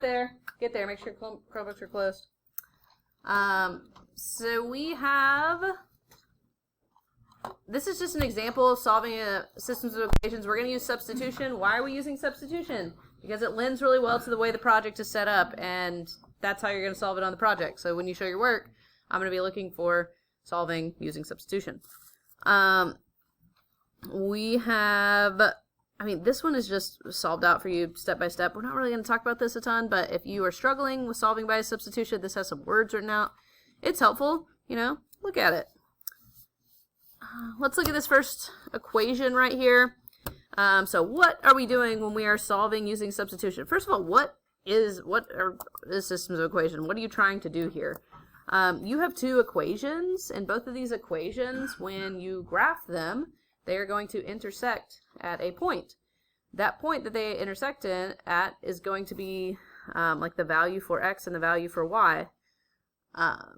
there. Get there. Make sure Chromebooks are closed. So we have... This is just an example of solving a systems of equations. We're going to use substitution. Why are we using substitution? Because it lends really well to the way the project is set up, and that's how you're going to solve it on the project. So when you show your work, I'm going to be looking for solving using substitution. We have, this one is just solved out for you step by step. We're not really going to talk about this a ton, but if you are struggling with solving by substitution, this has some words written out. It's helpful, look at it. Let's look at this first equation right here. So what are we doing when we are solving using substitution? First of all, what is systems of equation? What are you trying to do here? You have two equations, and both of these equations, when you graph them, they are going to intersect at a point. That point that they intersect at is going to be like the value for x and the value for y.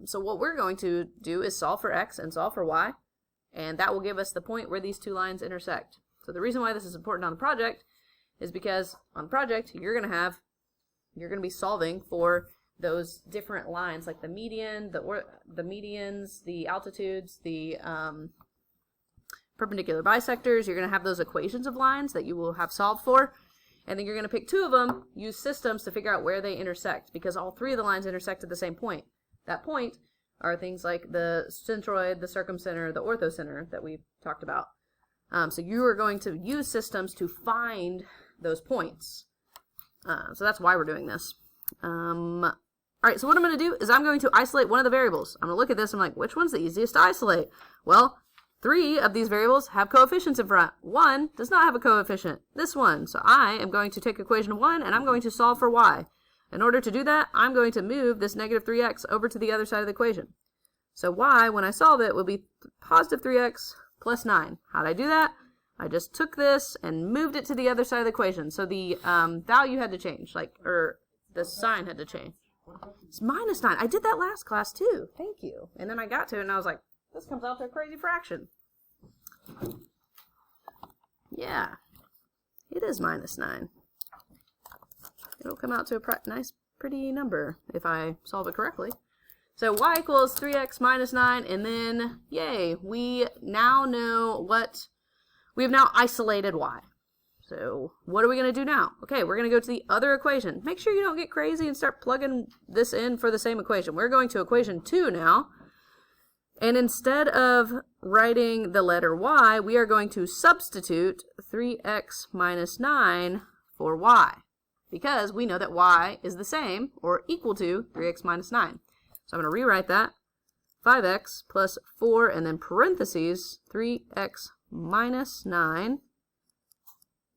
So what we're going to do is solve for x and solve for y, and that will give us the point where these two lines intersect. So the reason why this is important on the project is because on the project you're going to be solving for those different lines, like the median, the medians, the altitudes, the perpendicular bisectors. You're going to have those equations of lines that you will have solved for, and then you're going to pick two of them, use systems to figure out where they intersect, because all three of the lines intersect at the same point. That point are things like the centroid, the circumcenter, the orthocenter that we talked about. So you are going to use systems to find those points. So that's why we're doing this. All right, so what I'm going to do is I'm going to isolate one of the variables. I'm going to look at this and I'm like, which one's the easiest to isolate? Well, 3 of these variables have coefficients in front. 1 does not have a coefficient, this one. So I am going to take equation 1 and I'm going to solve for y. In order to do that, I'm going to move this negative 3x over to the other side of the equation. So y, when I solve it, will be positive 3x plus 9. How did I do that? I just took this and moved it to the other side of the equation. So the value had to change, or the sign had to change. It's minus 9. I did that last class too. Thank you. And then I got to it and I was like, this comes out to a crazy fraction. Yeah, it is minus 9. It'll come out to a nice, pretty number if I solve it correctly. So y equals 3x minus 9, and then, yay, we now know we have now isolated y. So what are we going to do now? Okay, we're going to go to the other equation. Make sure you don't get crazy and start plugging this in for the same equation. We're going to equation 2 now. And instead of writing the letter y, we are going to substitute 3x minus 9 for y, because we know that y is the same or equal to 3x minus 9. So I'm going to rewrite that. 5x plus 4 and then parentheses 3x minus 9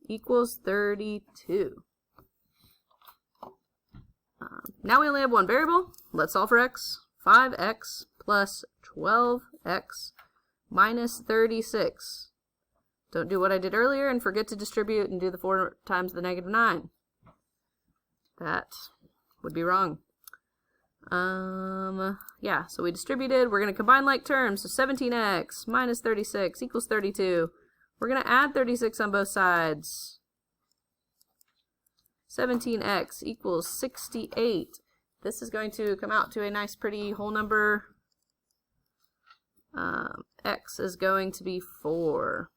equals 32. Now we only have one variable. Let's solve for x. 5x plus 12x minus 36. Don't do what I did earlier and forget to distribute and do the 4 times the negative 9. That would be wrong. Yeah, so we distributed. We're going to combine like terms. So 17x minus 36 equals 32. We're going to add 36 on both sides. 17x equals 68. This is going to come out to a nice pretty whole number. X is going to be 4.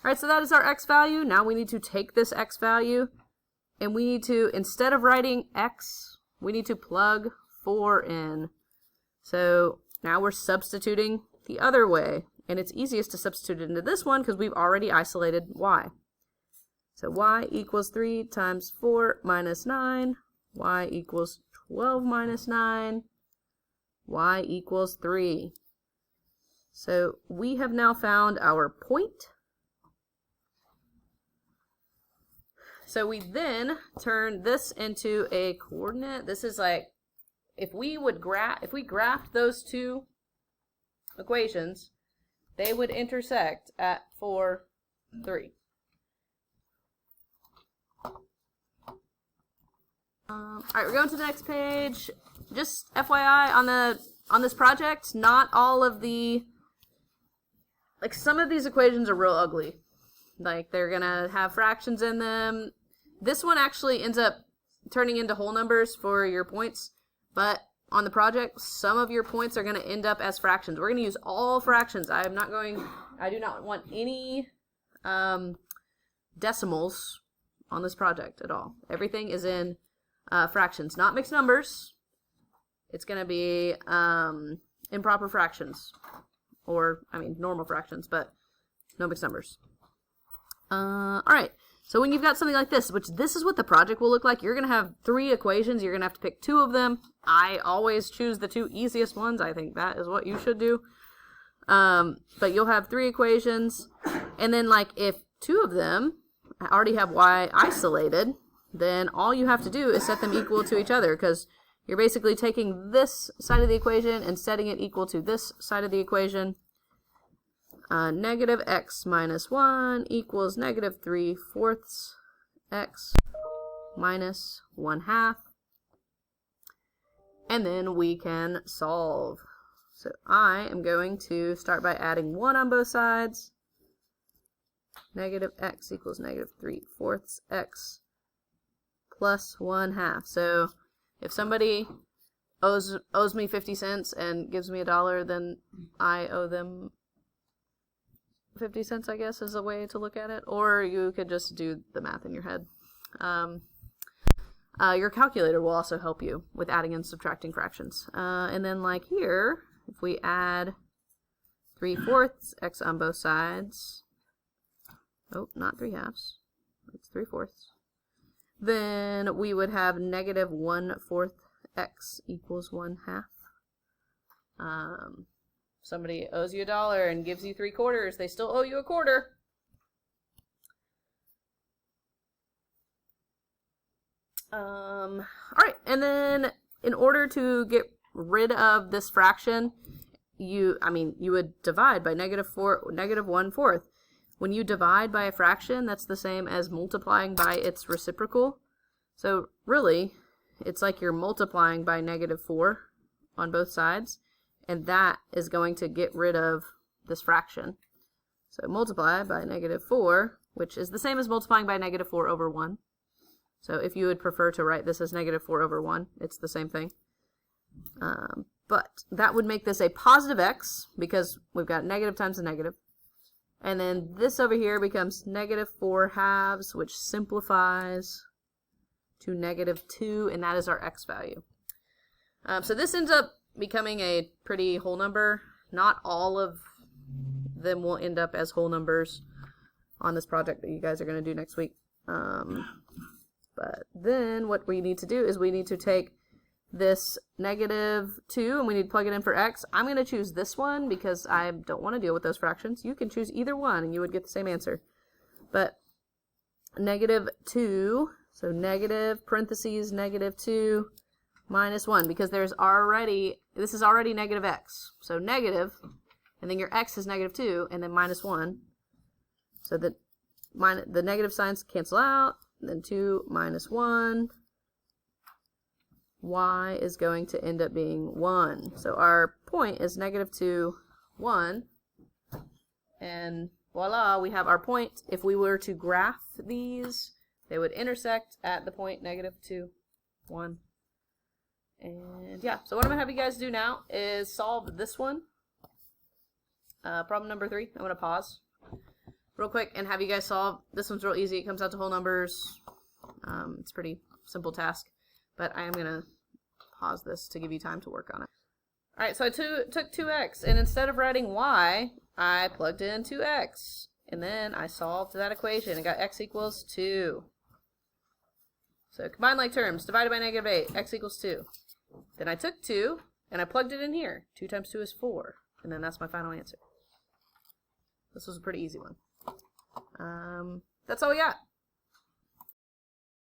Alright, so that is our x value. Now we need to take this x value and we need to, instead of writing x, we need to plug 4 in. So now we're substituting the other way, and it's easiest to substitute it into this one because we've already isolated y. So y equals 3 times 4 minus 9. Y equals 12 minus 9. Y equals 3. So we have now found our point. So we then turn this into a coordinate. This is like, if we graphed those two equations, they would intersect at 4, 3. All right, we're going to the next page. Just FYI, on this project, not all of the, like, some of these equations are real ugly. Like, they're gonna have fractions in them. This one actually ends up turning into whole numbers for your points, but on the project, some of your points are going to end up as fractions. We're going to use all fractions. I do not want any decimals on this project at all. Everything is in fractions, not mixed numbers. It's going to be improper fractions, or, I mean, normal fractions, but no mixed numbers. All right. So when you've got something like this, which this is what the project will look like, you're going to have 3 equations. You're going to have to pick 2 of them. I always choose the 2 easiest ones. I think that is what you should do. But you'll have 3 equations. And then, like, if 2 of them already have y isolated, then all you have to do is set them equal to each other, because you're basically taking this side of the equation and setting it equal to this side of the equation. Negative x minus 1 equals negative 3/4 x minus 1/2. And then we can solve. So I am going to start by adding 1 on both sides. Negative x equals negative 3/4 x plus 1/2. So if somebody owes me 50 cents and gives me $1, then I owe them 50 cents, I guess, is a way to look at it. Or you could just do the math in your head. Your calculator will also help you with adding and subtracting fractions. And then, like here, if we add 3/4 x on both sides, oh, not 3/2, it's 3/4, then we would have negative 1/4 x equals 1/2. Somebody owes you $1 and gives you 3/4, they still owe you 1/4. Alright, and then in order to get rid of this fraction, you would divide by negative 1/4. When you divide by a fraction, that's the same as multiplying by its reciprocal. So really, it's like you're multiplying by negative 4 on both sides, and that is going to get rid of this fraction. So multiply by negative 4, which is the same as multiplying by negative 4 over 1. So if you would prefer to write this as negative 4 over 1, it's the same thing. But that would make this a positive x, because we've got negative times a negative. And then this over here becomes negative 4/2, which simplifies to negative 2, and that is our x value. So this ends up becoming a pretty whole number. Not all of them will end up as whole numbers on this project that you guys are going to do next week. But then what we need to do is we need to take this negative 2 and we need to plug it in for x. I'm going to choose this one because I don't want to deal with those fractions. You can choose either one and you would get the same answer. But negative 2, so negative parentheses negative 2 minus 1, because this is already negative x. So negative, and then your x is negative 2, and then minus 1. So that the negative signs cancel out, and then 2 minus 1. Y is going to end up being 1. So our point is negative 2, 1. And voila, we have our point. If we were to graph these, they would intersect at the point negative 2, 1. And yeah, so what I'm going to have you guys do now is solve this one. Problem number 3. I'm going to pause real quick and have you guys solve. This one's real easy. It comes out to whole numbers. It's a pretty simple task, but I am going to pause this to give you time to work on it. Alright, so I took 2x, and instead of writing y, I plugged in 2x, and then I solved that equation and got x equals 2. So combine like terms, divided by negative 8, x equals 2. Then I took 2, and I plugged it in here. 2 times 2 is 4, and then that's my final answer. This was a pretty easy one. That's all we got.